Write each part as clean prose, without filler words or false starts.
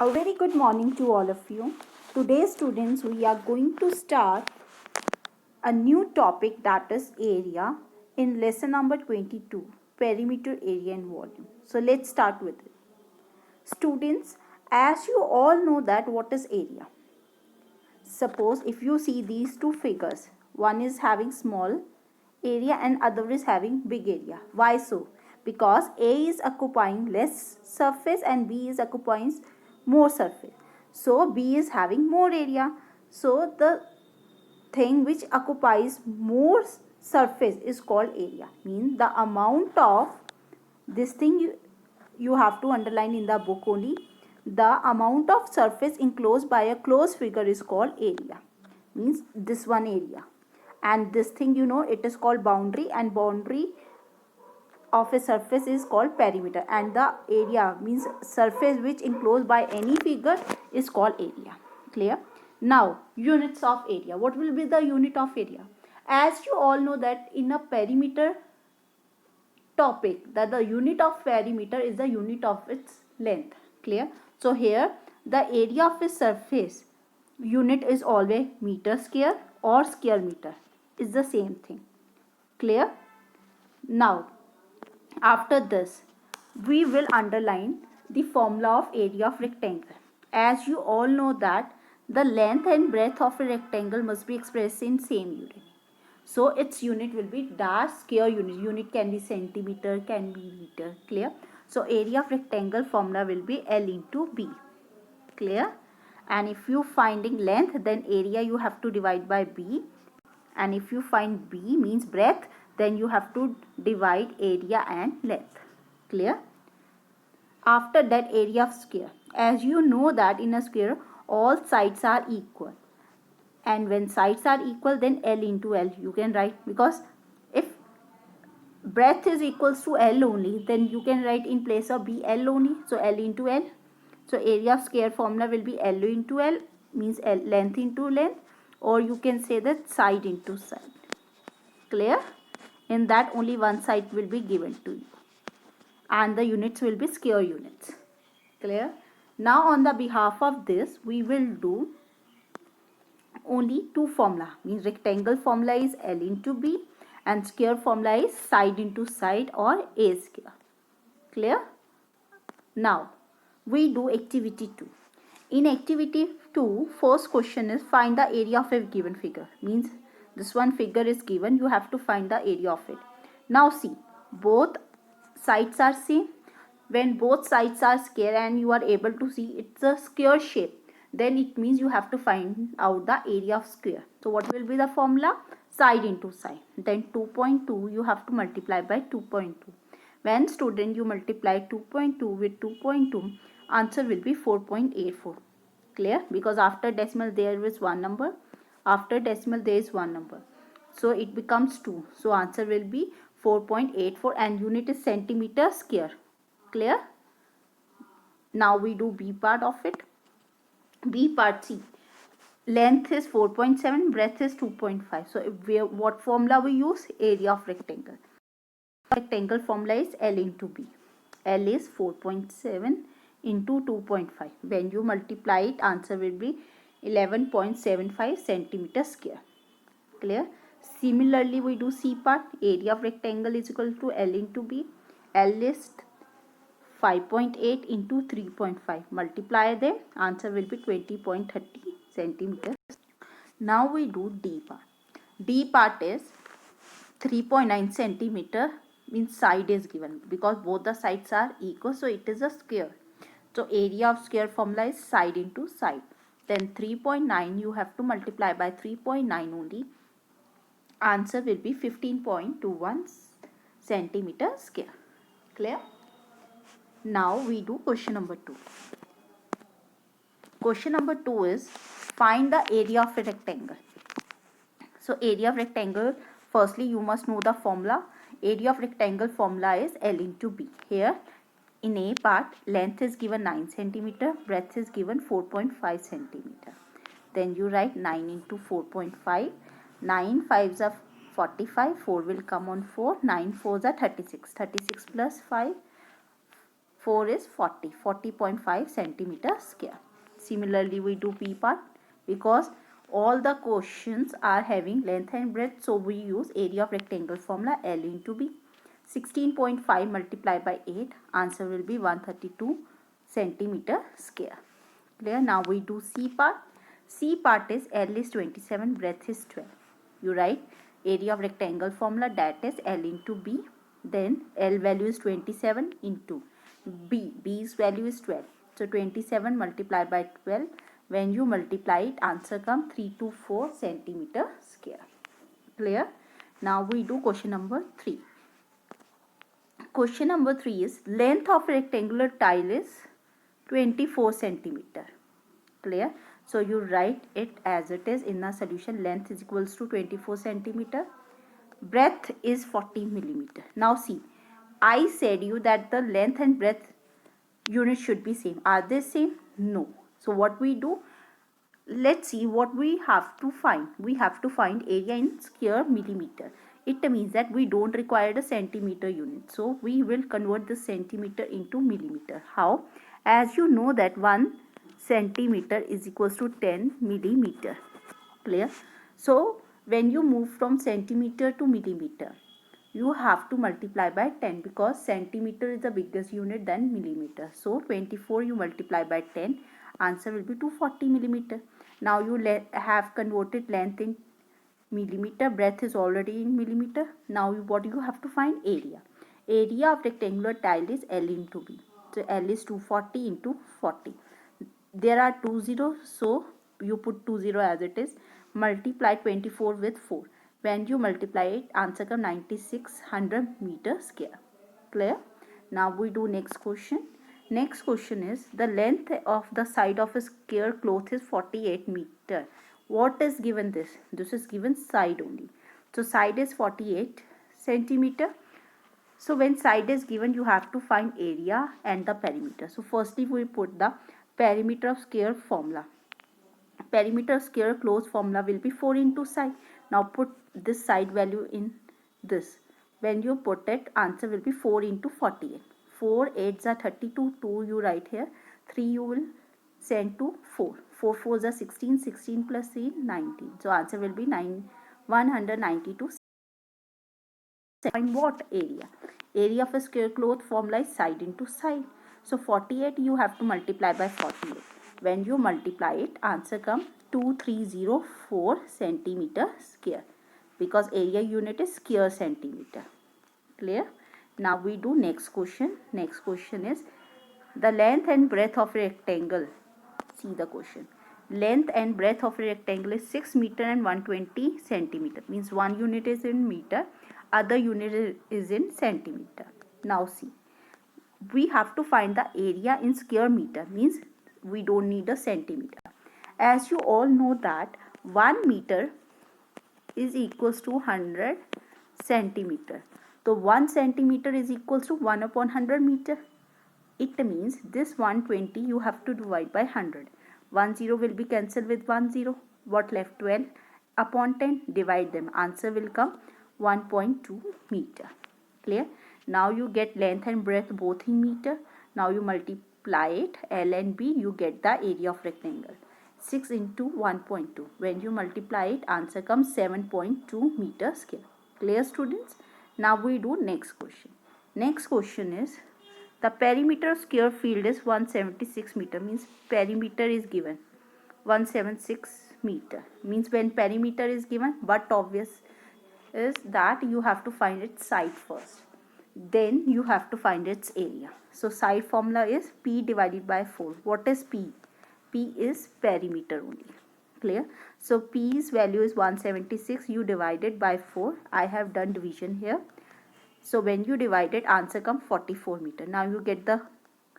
A very good morning to all of you. Today, students, we are going to start a new topic, that is area, in lesson number 22, perimeter, area and volume. So let's start with it. Students, as you all know that what is area. Suppose if you see these two figures, one is having small area and other is having big area. Why so? Because A is occupying less surface and B is occupying more surface. So B is having more area. So the thing which occupies more surface is called area. Means the amount of this thing you have to underline in the book only. The amount of surface enclosed by a closed figure is called area. Means this one area. And this thing it is called boundary, and boundary of a surface is called perimeter, and the area means surface which enclosed by any figure is called area. Clear? Now units of area. What will be the unit of area? As you all know that in a perimeter topic, that the unit of perimeter is the unit of its length. Clear? So here the area of a surface unit is always meter square or square meter, is the same thing. Clear? Now after this, we will underline the formula of area of rectangle. As you all know that the length and breadth of a rectangle must be expressed in same unit. So its unit will be dash square unit. Unit can be centimeter, can be meter. Clear? So area of rectangle formula will be L into B. Clear? And if you finding length, then area you have to divide by B. And if you find B means breadth, then you have to divide area and length. Clear? After that, area of square. As you know that in a square all sides are equal, and when sides are equal, then L into L you can write, because if breadth is equals to L only, then you can write in place of B L only. So L into L. So area of square formula will be L into L, means L, length into length, or you can say that side into side. Clear? In that only one side will be given to you, and the units will be square units. Clear? Now on the behalf of this, we will do only two formula. Means rectangle formula is L into B, and square formula is side into side or A square. Clear? Now we do activity 2. In activity 2, first question is find the area of a given figure. Means this one figure is given, you have to find the area of it. Now see, both sides are same. When both sides are square and you are able to see it's a square shape, then it means you have to find out the area of square. So what will be the formula? Side into side. Then 2.2 you have to multiply by 2.2. When student you multiply 2.2 with 2.2, answer will be 4.84. Clear? Because after decimal there is one number. After decimal there is one number. So it becomes 2. So answer will be 4.84, and unit is centimeter square. Clear? Now we do B part of it. B part, C. Length is 4.7, breadth is 2.5. So what formula we use? Area of rectangle. Rectangle formula is L into B. L is 4.7 into 2.5. When you multiply it, answer will be 11.75 centimeter square. Clear? Similarly, we do C part. Area of rectangle is equal to L into B. L is 5.8 into 3.5. Multiply them, answer will be 20.30 centimeters. Now we do D part. D part is 3.9 centimeter, means side is given, because both the sides are equal, so it is a square. So area of square formula is side into side. Then 3.9 you have to multiply by 3.9 only. Answer will be 15.21 centimeter square. Clear? Now we do question number 2. Question number 2 is find the area of a rectangle. So area of rectangle, firstly you must know the formula. Area of rectangle formula is L into B. Here in A part, length is given 9 centimeter, breadth is given 4.5 centimeter. Then you write 9 into 4.5. 9 5s are 45, 4 will come on 4, 9 4s are 36. 36 plus 5, 4 is 40, 40.5 centimeter square. Similarly, we do P part because all the questions are having length and breadth, so we use area of rectangle formula L into B. 16.5 multiplied by 8, answer will be 132 centimeter square. Clear? Now we do C part. C part is L is 27, breadth is 12. You write area of rectangle formula, that is L into B. Then L value is 27 into B's value is 12. So 27 multiplied by 12. When you multiply it, answer comes 324 centimeter square. Clear? Now we do question number 3. Question number 3 is length of rectangular tile is 24 centimeter. Clear? So you write it as it is in the solution. Length is equals to 24 centimeter. Breadth is 40 millimeter. Now see, I said you that the length and breadth units should be same. Are they same? No. So what we do? Let's see what we have to find. We have to find area in square millimeter. It means that we don't require the centimeter unit. So we will convert the centimeter into millimeter. How? As you know that 1 centimeter is equals to 10 millimeter. Clear? So when you move from centimeter to millimeter, you have to multiply by 10 because centimeter is the biggest unit than millimeter. So 24 you multiply by 10, answer will be 240 millimeter. Now you have converted length in millimeter, breadth is already in millimeter. Now what you have to find? Area. Area of rectangular tile is L into B. So L is 240 into 40. There are 2 zeros, so you put 2 zero as it is. Multiply 24 with 4. When you multiply it, answer comes 9600 meter square. Clear? Now we do next question. Next question is the length of the side of a square cloth is 48 meter. What is given this? This is given side only. So side is 48 centimeter. So when side is given, you have to find area and the perimeter. So firstly we put the perimeter of square formula. Perimeter of square close formula will be 4 into side. Now put this side value in this. When you put it, answer will be 4 into 48. 4 8s are 32, 2 you write here, 3 you will send to 4. 4 4s are 16, 16 plus 3 19. So answer will be 192. Find what area? Area of a square cloth formula is side into side. So 48 you have to multiply by 48. When you multiply it, answer comes 2304 centimeter square because area unit is square centimeter. Clear? Now we do next question. Next question is the length and breadth of a rectangle. See the question. Length and breadth of a rectangle is 6 meter and 120 centimeter. Means one unit is in meter, other unit is in centimeter. Now see, we have to find the area in square meter. Means we don't need a centimeter. As you all know that 1 meter is equals to 100 centimeter. So 1 centimeter is equals to 1 upon 100 meter. It means this 120 you have to divide by 100. 1 0 will be cancelled with 1 0. What left? 12 upon 10. Divide them. Answer will come 1.2 meter. Clear? Now you get length and breadth both in meter. Now you multiply it, L and B, you get the area of rectangle. 6 into 1.2. When you multiply it, answer comes 7.2 meter square. Clear, students? Now we do next question. Next question is the perimeter square field is 176 meter. Means perimeter is given 176 meter. Means when perimeter is given, but obvious is that you have to find its side first. Then you have to find its area. So side formula is P divided by 4. What is P? P is perimeter only. Clear? So P's value is 176. You divided by 4. I have done division here. So when you divide it, answer comes 44 meter. Now you get the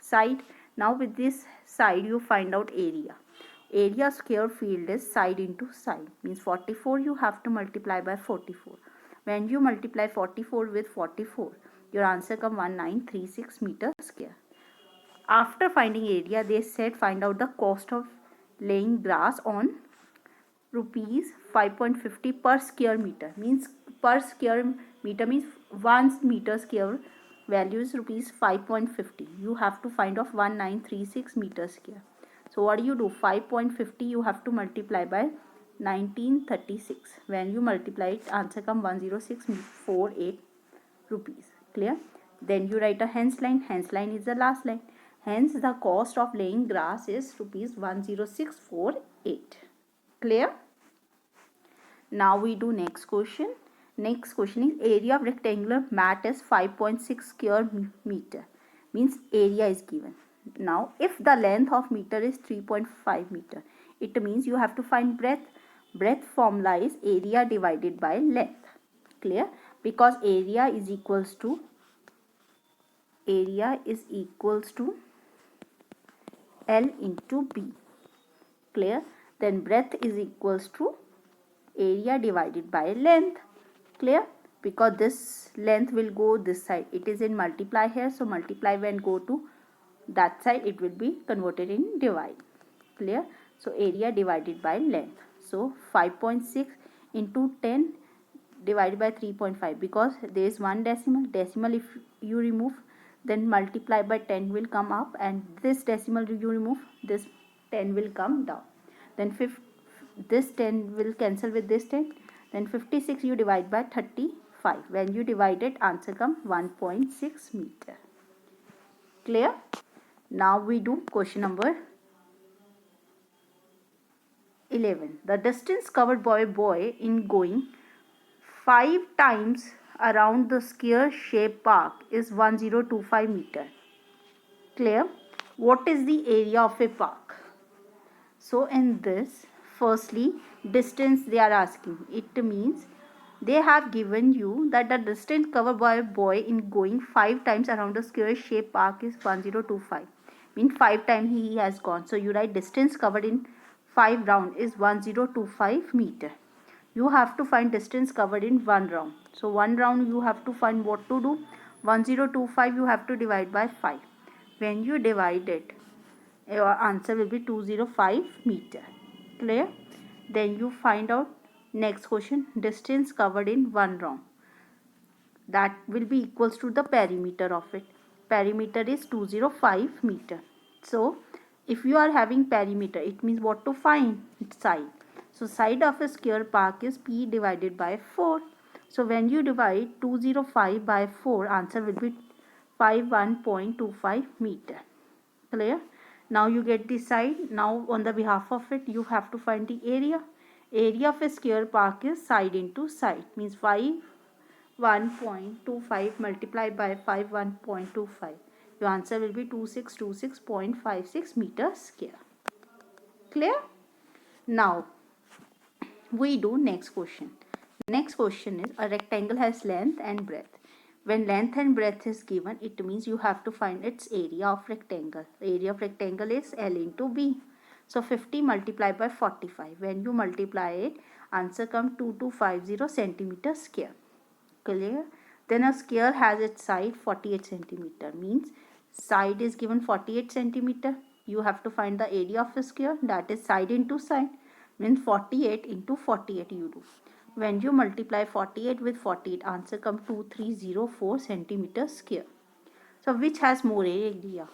side. Now with this side you find out area. Area square field is side into side. Means 44 you have to multiply by 44. When you multiply 44 with 44, your answer comes 1936 meter square. After finding area, they said find out the cost of laying glass on rupees 5.50 per square meter. Means per square meter means 1 meter square value is rupees 5.50. You have to find of 1936 meters square. So what do you do? 5.50 you have to multiply by 1936. When you multiply it, answer come 10648 rupees. Clear? Then you write a hence line. Hence line is the last line. Hence the cost of laying grass is rupees 10648. Clear? Now we do next question. Next question is area of rectangular mat is 5.6 square meter. Means area is given. Now if the length of meter is 3.5 meter, it means you have to find breadth. Breadth formula is area divided by length. Clear? Because area is equals to L into B. Clear? Then breadth is equals to area divided by length. Clear? Because this length will go this side. It is in multiply here. So multiply when go to that side, it will be converted in divide. Clear? So area divided by length. So 5.6 into 10 divided by 3.5. Because there is one decimal. Decimal if you remove, then multiply by 10 will come up, and this decimal you remove, this 10 will come down. Then this 10 will cancel with this 10. Then 56 you divide by 35. When you divide it, answer come 1.6 meter. Clear? Now we do question number 11. The distance covered by a boy in going 5 times around the square shaped park is 1025 meter. Clear? What is the area of a park? So in this, firstly, distance they are asking. It means they have given you that the distance covered by a boy in going 5 times around a square shaped park is 1025. Means 5 times he has gone. So you write distance covered in 5 round is 1025 meter. You have to find distance covered in 1 round. So 1 round you have to find what to do. 1025 you have to divide by 5. When you divide it, your answer will be 205 meter. Clear? Then you find out next question, distance covered in 1 round. That will be equals to the perimeter of it. Perimeter is 205 meter. So if you are having perimeter, it means what to find? Side. So side of a square park is P divided by 4. So when you divide 205 by 4, answer will be 51.25 meter. Clear? Now you get the side. Now on the behalf of it, you have to find the area. Area of a square park is side into side. Means 1.25 multiplied by 1.25. Your answer will be 2626.56 meters square. Clear? Now we do next question. Next question is a rectangle has length and breadth. When length and breadth is given, it means you have to find its area of rectangle. Area of rectangle is L into B. So 50 multiplied by 45. When you multiply it, answer come 2250 centimeter square. Clear? Then a square has its side 48 centimeter. Means side is given 48 centimeter. You have to find the area of a square, that is side into side. Means 48 into 48 you do. When you multiply 48 with 48, answer come 2304 centimeter square. So which has more area?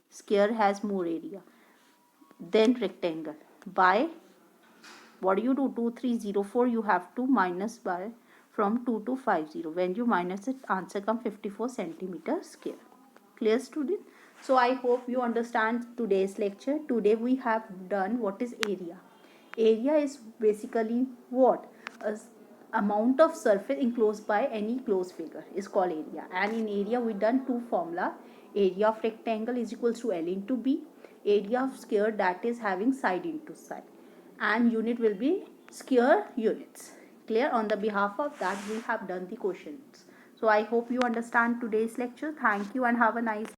Square has more area than rectangle. By what do you do? 2304 you have to minus by from 2250. When you minus it, answer come 54 centimeter square. Clear, student? So I hope you understand today's lecture. Today we have done what is area. Area is basically what? A amount of surface enclosed by any closed figure is called area. And in area we done two formula. Area of rectangle is equals to L into B. Area of square, that is having side into side. And unit will be square units. Clear? On the behalf of that, we have done the questions. So I hope you understand today's lecture. Thank you and have a nice day.